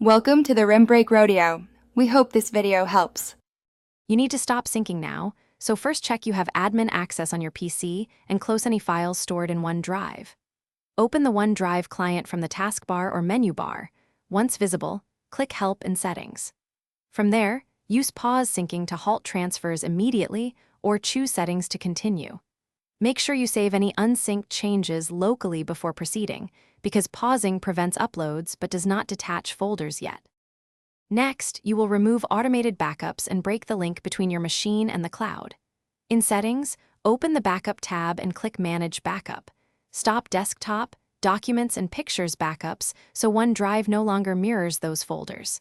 Welcome to the Rim Break Rodeo. We hope this video helps. You need to stop syncing now, so first check you have admin access on your PC and close any files stored in OneDrive. Open the OneDrive client from the taskbar or menu bar. Once visible, click Help and Settings. From there, use Pause Syncing to halt transfers immediately or choose Settings to continue. Make sure you save any unsynced changes locally before proceeding, because pausing prevents uploads but does not detach folders yet. Next, you will remove automated backups and break the link between your machine and the cloud. In Settings, open the Backup tab and click Manage Backup. Stop desktop, documents, and pictures backups so OneDrive no longer mirrors those folders.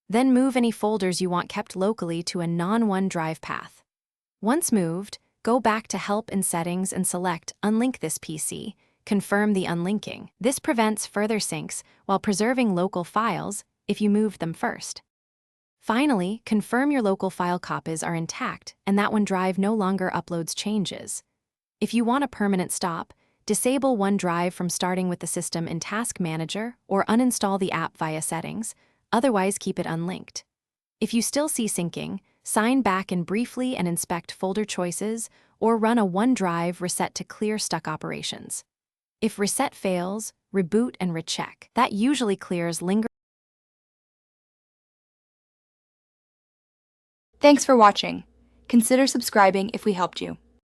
Then move any folders you want kept locally to a non-OneDrive path. Once moved, go back to Help and Settings and select Unlink this PC. Confirm the unlinking. This prevents further syncs while preserving local files if you moved them first. Finally, confirm your local file copies are intact and that OneDrive no longer uploads changes. If you want a permanent stop, disable OneDrive from starting with the system in Task Manager or uninstall the app via Settings, otherwise keep it unlinked. If you still see syncing, sign back and briefly and inspect folder choices or run a OneDrive reset to clear stuck operations. If reset fails, reboot and recheck. That usually clears lingering. Thanks for watching. Consider subscribing if we helped you.